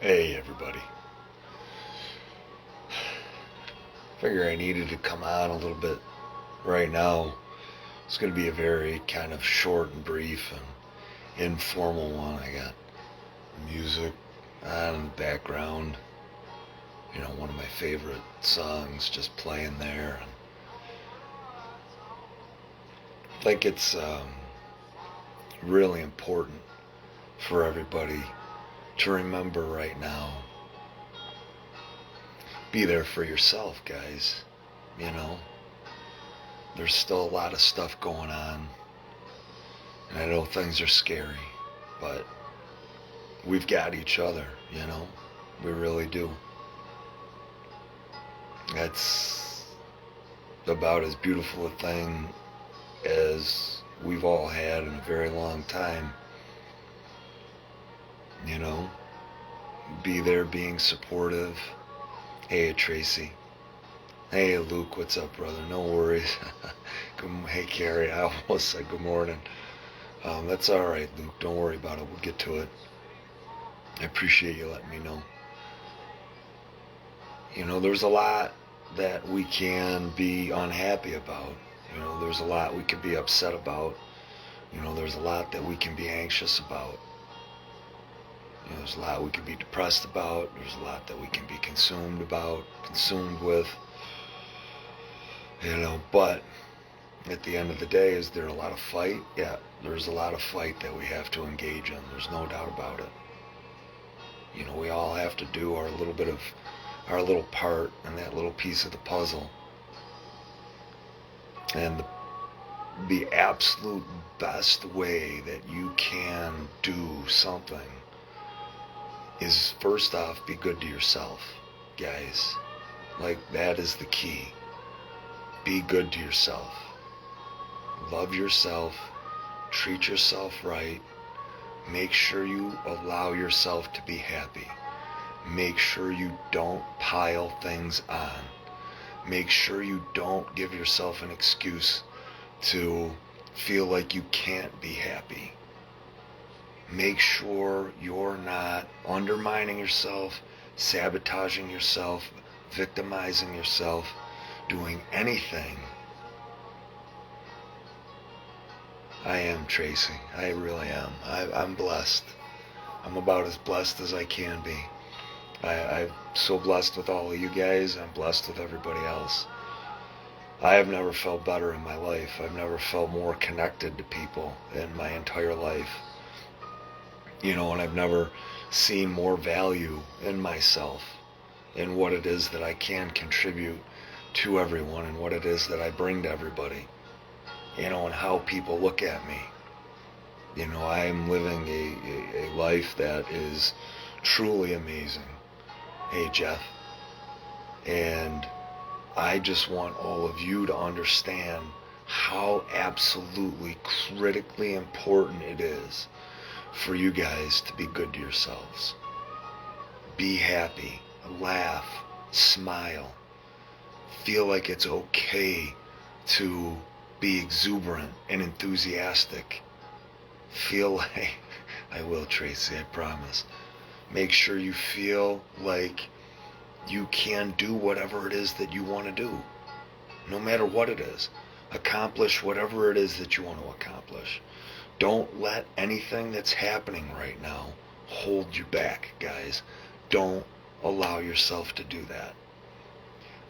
Hey everybody. Figure I needed to come on a little bit right now. It's going to be a very kind of short and brief and informal one. I got music on in the background. One of my favorite songs just playing there. And I think it's really important for everybody to remember right now. Be there for yourself, guys. You know, there's still a lot of stuff going on. And I know things are scary, but we've got each other. We really do. That's about as beautiful a thing as we've all had in a very long time. You know, be there being supportive. Hey, Tracy. Hey, Luke, what's up, brother? No worries. Hey, Carrie, I almost said good morning. That's all right, Luke. Don't worry about it. We'll get to it. I appreciate you letting me know. There's a lot that we can be unhappy about. There's a lot we could be upset about. There's a lot that we can be anxious about. There's a lot we can be depressed about. There's a lot that we can be consumed with. But at the end of the day, is there a lot of fight? Yeah, there's a lot of fight that we have to engage in. There's no doubt about it. We all have to do our little part in that little piece of the puzzle. And the absolute best way that you can do something is, first off, be good to yourself, guys. Like, that is the key. Be good to yourself. Love yourself. Treat yourself right. Make sure you allow yourself to be happy. Make sure you don't pile things on. Make sure you don't give yourself an excuse to feel like you can't be happy. Make sure you're not undermining yourself, sabotaging yourself, victimizing yourself, doing anything. I am, Tracy. I really am. I'm blessed. I'm about as blessed as I can be. I'm so blessed with all of you guys. I'm blessed with everybody else. I have never felt better in my life. I've never felt more connected to people in my entire life. And I've never seen more value in myself, in what it is that I can contribute to everyone, and what it is that I bring to everybody, and how people look at me. I'm living a life that is truly amazing. Hey, Jeff. And I just want all of you to understand how absolutely critically important it is for you guys to be good to yourselves. Be happy, laugh, smile. Feel like it's okay to be exuberant and enthusiastic. Feel like, I will, Tracy, I promise. Make sure you feel like you can do whatever it is that you want to do, no matter what it is. Accomplish whatever it is that you want to accomplish. Don't let anything that's happening right now hold you back, guys. Don't allow yourself to do that.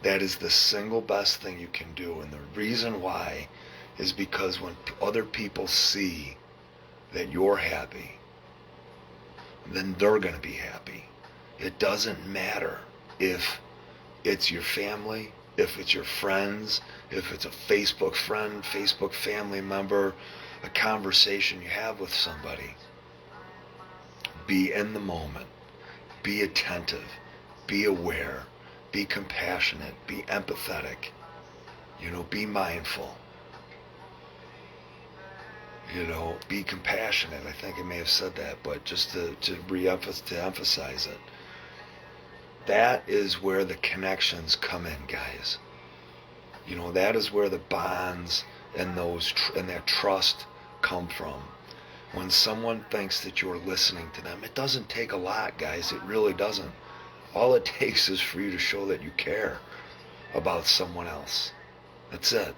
That is the single best thing you can do. And the reason why is because when other people see that you're happy, then they're going to be happy. It doesn't matter if it's your family, if it's your friends, if it's a Facebook friend, Facebook family member, a conversation you have with somebody. Be in the moment. Be attentive. Be aware. Be compassionate. Be empathetic. Be mindful. Be compassionate. I think I may have said that, but just to emphasize it. That is where the connections come in, guys. That is where the bonds and that trust come from. When someone thinks that you're listening to them, it doesn't take a lot, guys. It really doesn't. All it takes is for you to show that you care about someone else. That's it.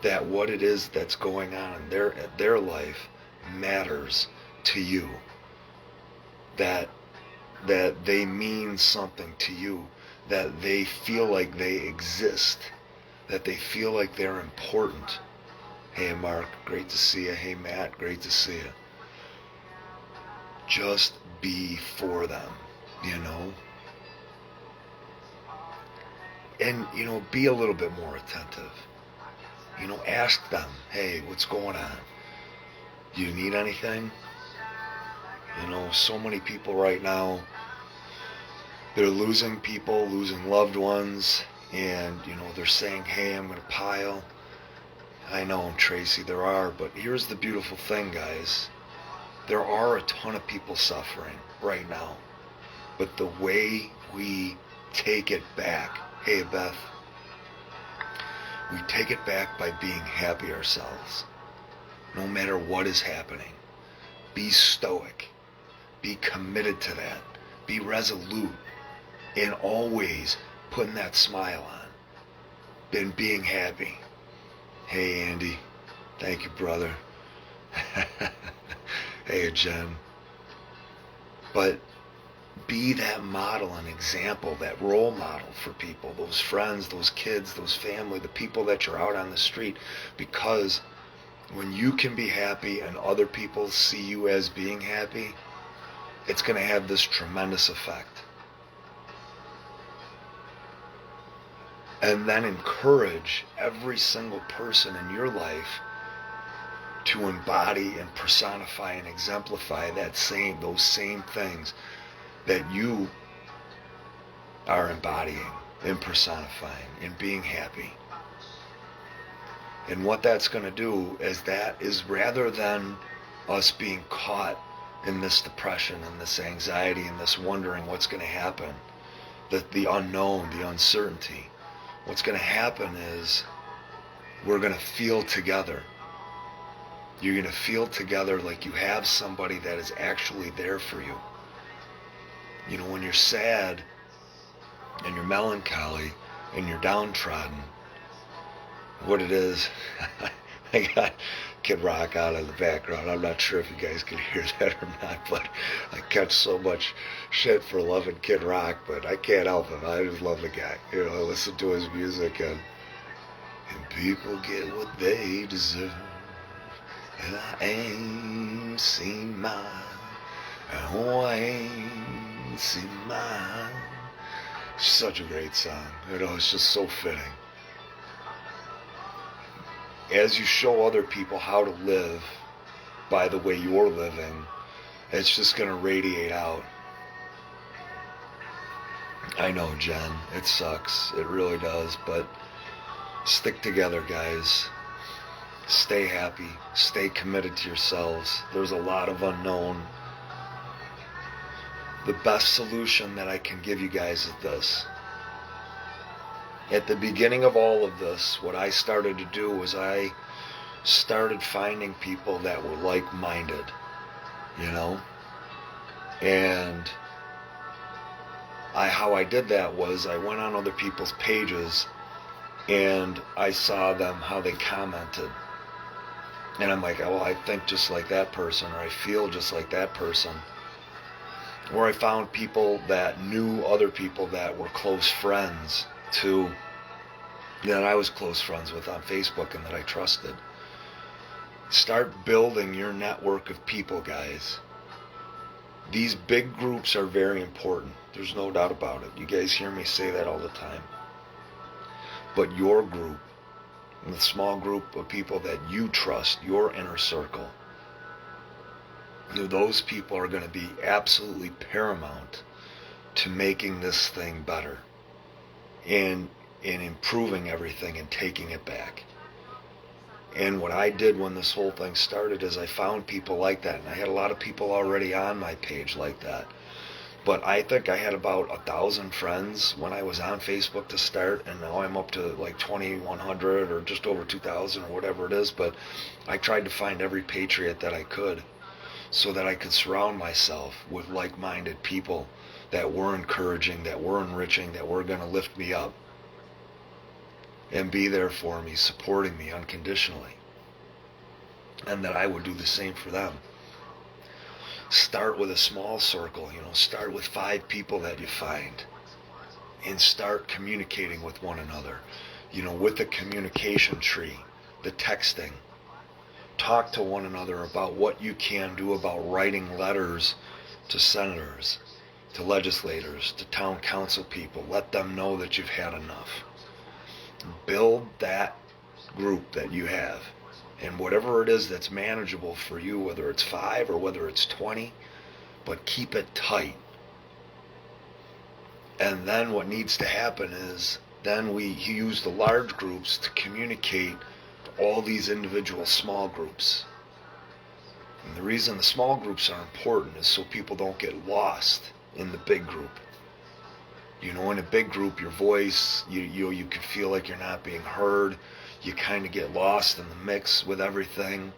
That what it is that's going on in their life matters to you. That they mean something to you. That they feel like they exist. That they feel like they're important. Hey Mark, great to see you. Hey Matt, great to see you. Just be for them, you know? And, be a little bit more attentive. Ask them, hey, what's going on? Do you need anything? So many people right now, they're losing people, losing loved ones, and, they're saying, hey, I'm going to pile. I know, Tracy, there are, but here's the beautiful thing, guys. There are a ton of people suffering right now. But the way we take it back, hey, Beth, we take it back by being happy ourselves. No matter what is happening. Be stoic. Be committed to that. Be resolute. And always putting that smile on. Then being happy. Hey, Andy. Thank you, brother. Hey, Jen. But be that model and example, that role model for people, those friends, those kids, those family, the people that you're out on the street. Because when you can be happy and other people see you as being happy, it's going to have this tremendous effect. And then encourage every single person in your life to embody and personify and exemplify those same things that you are embodying and personifying and being happy. And what that's going to do is rather than us being caught in this depression and this anxiety and this wondering what's going to happen, the unknown, the uncertainty, what's going to happen is we're going to feel together. You're going to feel together like you have somebody that is actually there for you. When you're sad and you're melancholy and you're downtrodden, what it is, I got Kid Rock out in the background. I'm not sure if you guys can hear that or not, but I catch so much shit for loving Kid Rock, but I can't help it. I just love the guy. I listen to his music and people get what they deserve. And I ain't seen mine. Oh, I ain't seen mine. It's such a great song. It's just so fitting. As you show other people how to live by the way you're living, it's just going to radiate out. I know, Jen. It sucks. It really does. But stick together, guys. Stay happy. Stay committed to yourselves. There's a lot of unknown. The best solution that I can give you guys is this. At the beginning of all of this, what I started to do was I started finding people that were like-minded, And how I did that was I went on other people's pages and I saw them, how they commented. And I'm like, oh, I think just like that person, or I feel just like that person. Or I found people that knew other people that were close friends to, that I was close friends with on Facebook and that I trusted. Start building your network of people, guys. These big groups are very important. There's no doubt about it. You guys hear me say that all the time. But your group, the small group of people that you trust, your inner circle, those people are going to be absolutely paramount to making this thing better and improving everything and taking it back. And what I did when this whole thing started is I found people like that, and I had a lot of people already on my page like that. But I think I had about 1,000 friends when I was on Facebook to start, and now I'm up to like 2,100 or just over 2,000 or whatever it is. But I tried to find every patriot that I could so that I could surround myself with like-minded people that were encouraging, that were enriching, that were going to lift me up and be there for me, supporting me unconditionally, and that I would do the same for them. Start with a small circle, start with 5 people that you find and start communicating with one another, with the communication tree, the texting. Talk to one another about what you can do about writing letters to senators, to legislators, to town council people. Let them know that you've had enough. Build that group that you have. And whatever it is that's manageable for you, whether it's 5 or whether it's 20, but keep it tight. And then what needs to happen is then we use the large groups to communicate to all these individual small groups. And the reason the small groups are important is so people don't get lost in the big group. In a big group, your voice, you could feel like you're not being heard. You kind of get lost in the mix with everything.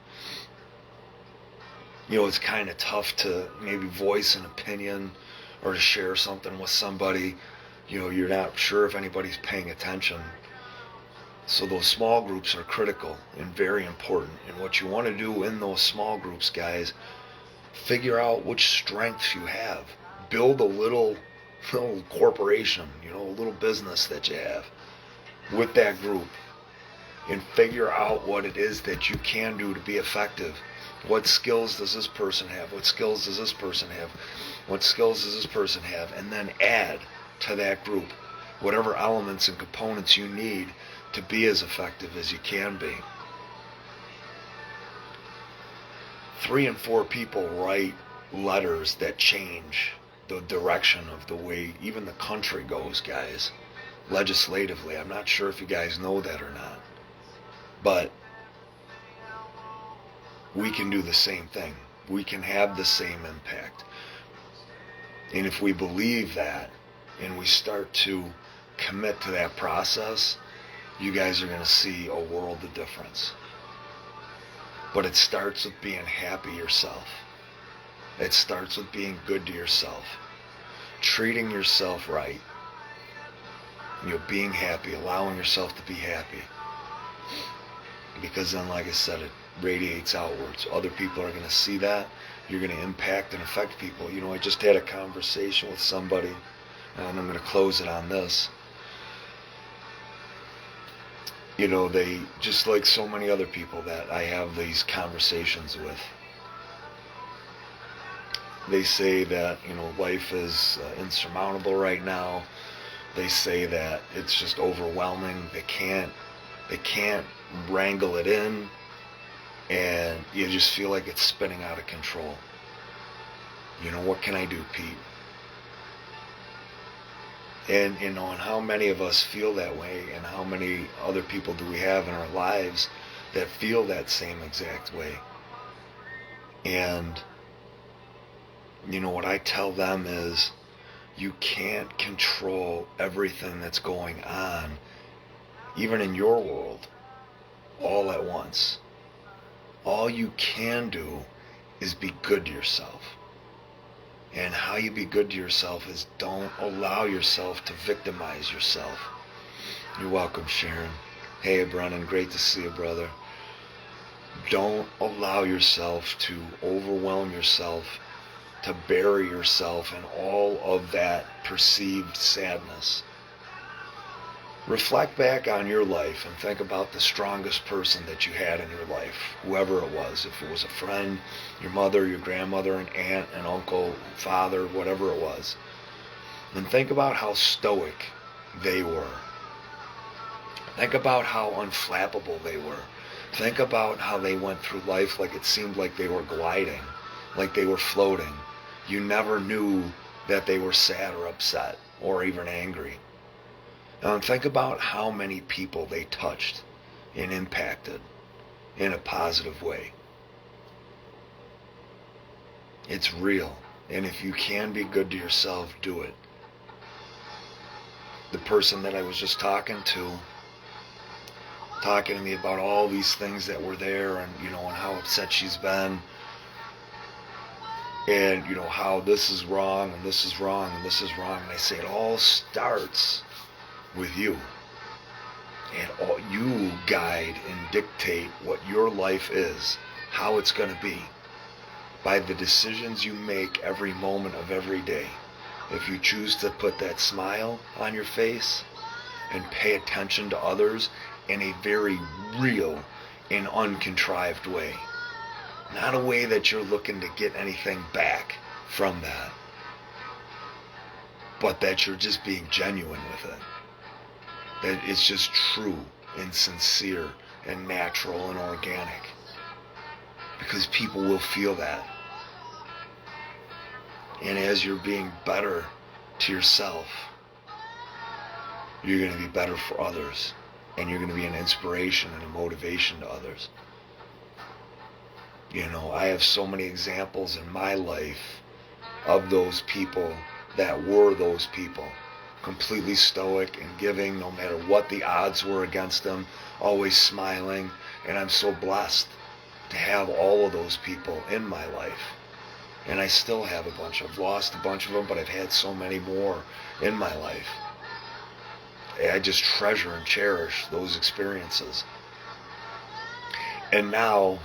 It's kind of tough to maybe voice an opinion or to share something with somebody. You're not sure if anybody's paying attention. So those small groups are critical and very important. And what you want to do in those small groups, guys, figure out which strengths you have. Build a little corporation, a little business that you have with that group. And figure out what it is that you can do to be effective. What skills does this person have? What skills does this person have? What skills does this person have? And then add to that group whatever elements and components you need to be as effective as you can be. 3 and 4 people write letters that change the direction of the way even the country goes, guys. Legislatively. I'm not sure if you guys know that or not. But we can do the same thing. We can have the same impact. And if we believe that and we start to commit to that process, you guys are going to see a world of difference. But it starts with being happy yourself. It starts with being good to yourself. Treating yourself right. Being happy, allowing yourself to be happy. Because then, like I said, it radiates outwards. Other people are going to see that. You're going to impact and affect people. I just had a conversation with somebody, and I'm going to close it on this. They, just like so many other people that I have these conversations with, they say that, life is insurmountable right now. They say that it's just overwhelming. They can't wrangle it in, and you just feel like it's spinning out of control. What can I do, Pete? And and how many of us feel that way, and how many other people do we have in our lives that feel that same exact way? And what I tell them is, you can't control everything that's going on, even in your world, all at once. All you can do is be good to yourself. And how you be good to yourself is don't allow yourself to victimize yourself. You're welcome, Sharon. Hey, Brennan, great to see you, brother. Don't allow yourself to overwhelm yourself, to bury yourself in all of that perceived sadness. Reflect back on your life and think about the strongest person that you had in your life, whoever it was. If it was a friend, your mother, your grandmother, an aunt, an uncle, father, whatever it was. And think about how stoic they were. Think about how unflappable they were. Think about how they went through life like it seemed like they were gliding, like they were floating. You never knew that they were sad or upset or even angry. And think about how many people they touched and impacted in a positive way. It's real. And if you can be good to yourself, do it. The person that I was just talking to me about all these things that were there, and and how upset she's been, and how this is wrong and this is wrong and this is wrong. And I say it all starts with you. And you guide and dictate what your life is, how it's going to be, by the decisions you make every moment of every day. If you choose to put that smile on your face and pay attention to others in a very real and uncontrived way. Not a way that you're looking to get anything back from that, but that you're just being genuine with it. That it's just true and sincere and natural and organic. Because people will feel that. And as you're being better to yourself, you're going to be better for others. And you're going to be an inspiration and a motivation to others. I have so many examples in my life of those people that were those people. Completely stoic and giving no matter what the odds were against them. Always smiling. And I'm so blessed to have all of those people in my life. And I still have a bunch. I've lost a bunch of them, but I've had so many more in my life. I just treasure and cherish those experiences. And now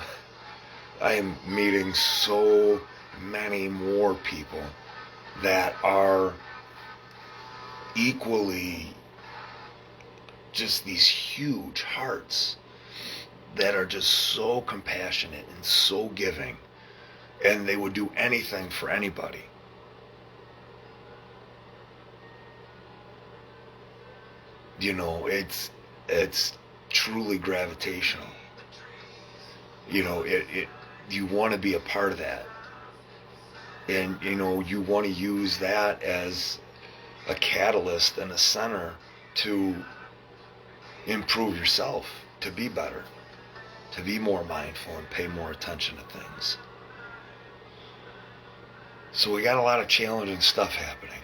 I am meeting so many more people that are equally just these huge hearts that are just so compassionate and so giving, and they would do anything for anybody. It's truly gravitational. You want to be a part of that. And, you want to use that as a catalyst and a center to improve yourself, to be better, to be more mindful and pay more attention to things. So we got a lot of challenging stuff happening.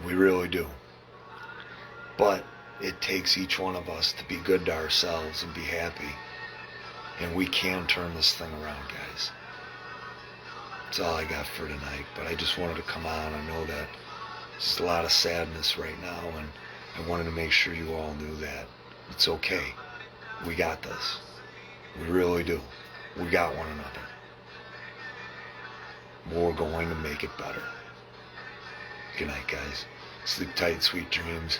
We really do. But it takes each one of us to be good to ourselves and be happy. And we can turn this thing around, guys. That's all I got for tonight. But I just wanted to come on. I know that there's a lot of sadness right now, and I wanted to make sure you all knew that it's okay. We got this. We really do. We got one another. We're going to make it better. Good night, guys. Sleep tight, sweet dreams.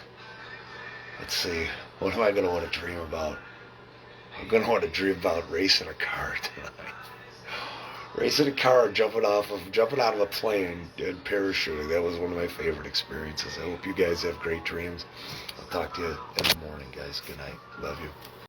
Let's see. What am I going to want to dream about? I'm going to want to dream about racing a car tonight. Racing a car, jumping out of a plane, and parachuting. That was one of my favorite experiences. I hope you guys have great dreams. I'll talk to you in the morning, guys. Good night. Love you.